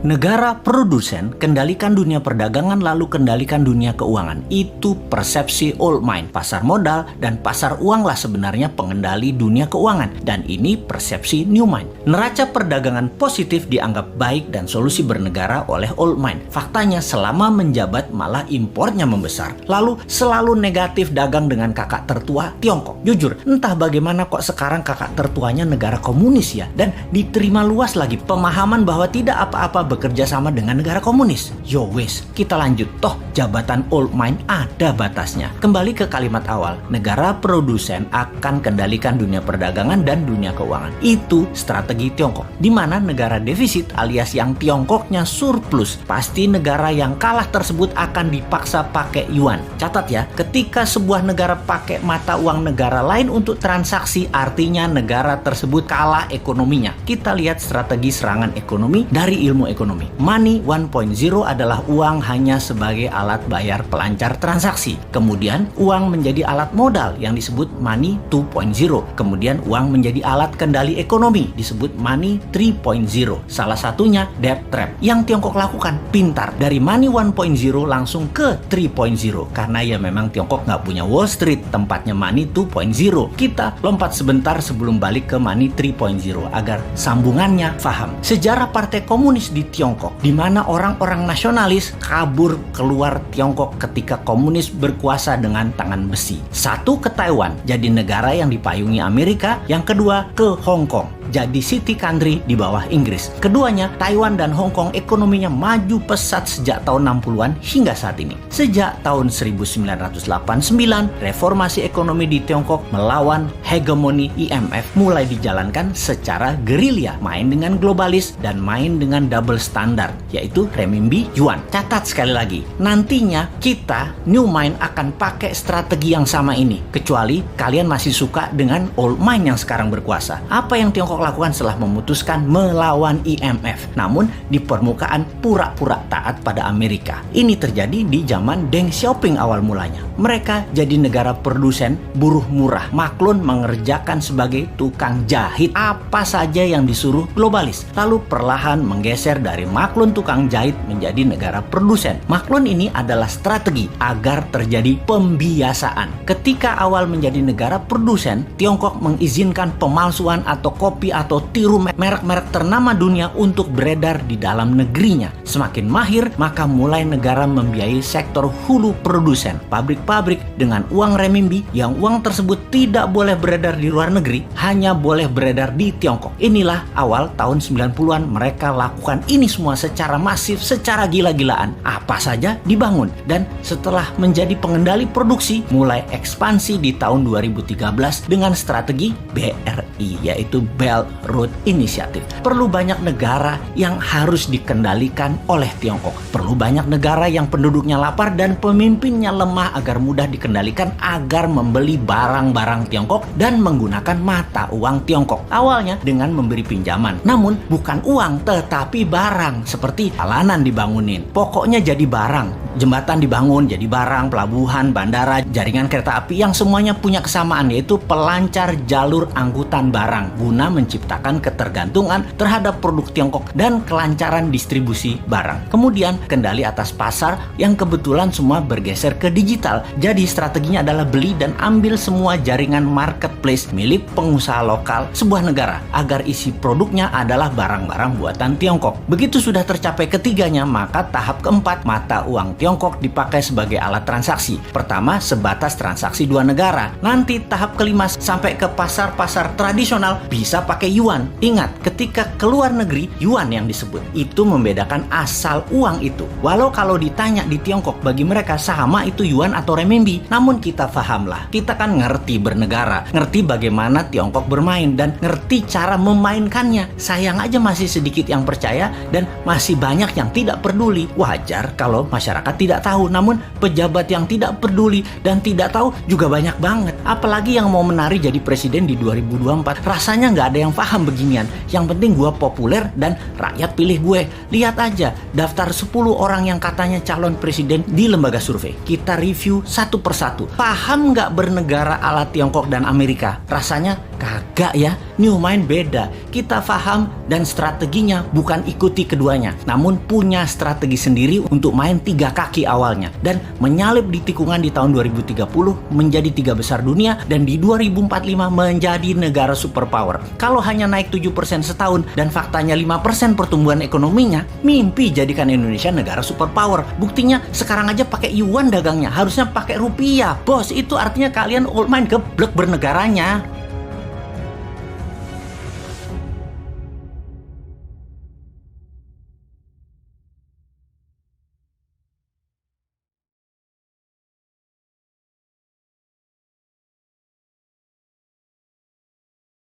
Negara produsen kendalikan dunia perdagangan lalu kendalikan dunia keuangan. Itu persepsi old mind. Pasar modal dan pasar uang lah sebenarnya pengendali dunia keuangan. Dan ini persepsi new mind. Neraca perdagangan positif dianggap baik dan solusi bernegara oleh old mind. Faktanya selama menjabat malah impornya membesar. Lalu selalu negatif dagang dengan kakak tertua Tiongkok. Jujur, entah bagaimana kok sekarang kakak tertuanya negara komunis ya. Dan diterima luas lagi pemahaman bahwa tidak apa-apa bekerja sama dengan negara komunis. Yo wes, kita lanjut. Toh jabatan old mind ada batasnya. Kembali ke kalimat awal, negara produsen akan kendalikan dunia perdagangan dan dunia keuangan. Itu strategi Tiongkok. Di mana negara defisit alias yang Tiongkoknya surplus, pasti negara yang kalah tersebut akan dipaksa pakai yuan. Catat ya, ketika sebuah negara pakai mata uang negara lain untuk transaksi, artinya negara tersebut kalah ekonominya. Kita lihat strategi serangan ekonomi dari ilmu ekonomi. Money 1.0 adalah uang hanya sebagai alat bayar pelancar transaksi. Kemudian uang menjadi alat modal yang disebut money 2.0. Kemudian uang menjadi alat kendali ekonomi disebut money 3.0. Salah satunya debt trap yang Tiongkok lakukan pintar. Dari money 1.0 langsung ke 3.0 karena ya memang Tiongkok nggak punya Wall Street, tempatnya money 2.0. Kita lompat sebentar sebelum balik ke money 3.0 agar sambungannya paham. Sejarah Partai Komunis di Tiongkok, di mana orang-orang nasionalis kabur keluar Tiongkok ketika komunis berkuasa dengan tangan besi. Satu ke Taiwan, jadi negara yang dipayungi Amerika. Yang kedua ke Hong Kong, jadi city country di bawah Inggris. Keduanya, Taiwan dan Hong Kong ekonominya maju pesat sejak tahun 60-an hingga saat ini. Sejak tahun 1989, reformasi ekonomi di Tiongkok melawan hegemoni IMF mulai dijalankan secara gerilya, main dengan globalis dan main dengan double standard, yaitu renminbi yuan. Catat sekali lagi, nantinya kita new mind akan pakai strategi yang sama ini, kecuali kalian masih suka dengan old mind yang sekarang berkuasa. Apa yang Tiongkok lakukan setelah memutuskan melawan IMF, namun di permukaan pura-pura taat pada Amerika? Ini terjadi di zaman Deng Xiaoping awal mulanya. Mereka jadi negara produsen buruh murah. Maklun mengerjakan sebagai tukang jahit apa saja yang disuruh globalis. Lalu perlahan menggeser dari maklun tukang jahit menjadi negara produsen. Maklun ini adalah strategi agar terjadi pembiasaan. Ketika awal menjadi negara produsen, Tiongkok mengizinkan pemalsuan atau kopi atau tiru merek-merek ternama dunia untuk beredar di dalam negerinya. Semakin mahir, maka mulai negara membiayai sektor hulu produsen, pabrik-pabrik dengan uang renminbi yang uang tersebut tidak boleh beredar di luar negeri, hanya boleh beredar di Tiongkok. Inilah awal tahun 90-an mereka lakukan ini semua secara masif, secara gila-gilaan. Apa saja dibangun. Dan setelah menjadi pengendali produksi, mulai ekspansi di tahun 2013 dengan strategi BRI, yaitu Belt Road Initiative. Perlu banyak negara yang harus dikendalikan oleh Tiongkok. Perlu banyak negara yang penduduknya lapar dan pemimpinnya lemah agar mudah dikendalikan agar membeli barang-barang Tiongkok dan menggunakan mata uang Tiongkok. Awalnya dengan memberi pinjaman, namun bukan uang tetapi barang, seperti jalanan dibangunin. Pokoknya jadi barang. Jembatan dibangun jadi barang, pelabuhan, bandara, jaringan kereta api yang semuanya punya kesamaan, yaitu pelancar jalur angkutan barang guna menciptakan ketergantungan terhadap produk Tiongkok dan kelancaran distribusi barang. Kemudian kendali atas pasar yang kebetulan semua bergeser ke digital. Jadi strateginya adalah beli dan ambil semua jaringan marketplace milik pengusaha lokal sebuah negara agar isi produknya adalah barang-barang buatan Tiongkok. Begitu sudah tercapai ketiganya, maka tahap keempat, mata uang Tiongkok dipakai sebagai alat transaksi. Pertama, sebatas transaksi dua negara. Nanti tahap kelima sampai ke pasar-pasar tradisional bisa pakai yuan. Ingat, ketika keluar negeri, yuan yang disebut. Itu membedakan asal uang itu. Walau kalau ditanya di Tiongkok, bagi mereka sama itu yuan atau renminbi. Namun kita pahamlah, kita kan ngerti bernegara, ngerti bagaimana Tiongkok bermain, dan ngerti cara memainkannya. Sayang aja masih sedikit yang percaya dan masih banyak yang tidak peduli. Wajar kalau masyarakat tidak tahu, namun pejabat yang tidak peduli dan tidak tahu juga banyak banget. Apalagi yang mau menari jadi presiden di 2024. Rasanya nggak ada yang paham beginian. Yang penting gue populer dan rakyat pilih gue. Lihat aja daftar 10 orang yang katanya calon presiden di lembaga survei. Kita review satu persatu. Paham nggak bernegara ala Tiongkok dan Amerika? Rasanya Kagak ya, New Mind beda. Kita paham dan strateginya bukan ikuti keduanya, namun punya strategi sendiri untuk main 3 kaki awalnya dan menyalip di tikungan di tahun 2030 menjadi 3 besar dunia dan di 2045 menjadi negara superpower. Kalau hanya naik 7% setahun dan faktanya 5% pertumbuhan ekonominya, mimpi jadikan Indonesia negara superpower. Buktinya sekarang aja pakai yuan dagangnya, harusnya pakai rupiah. Bos, itu artinya kalian old mind geblek bernegaranya.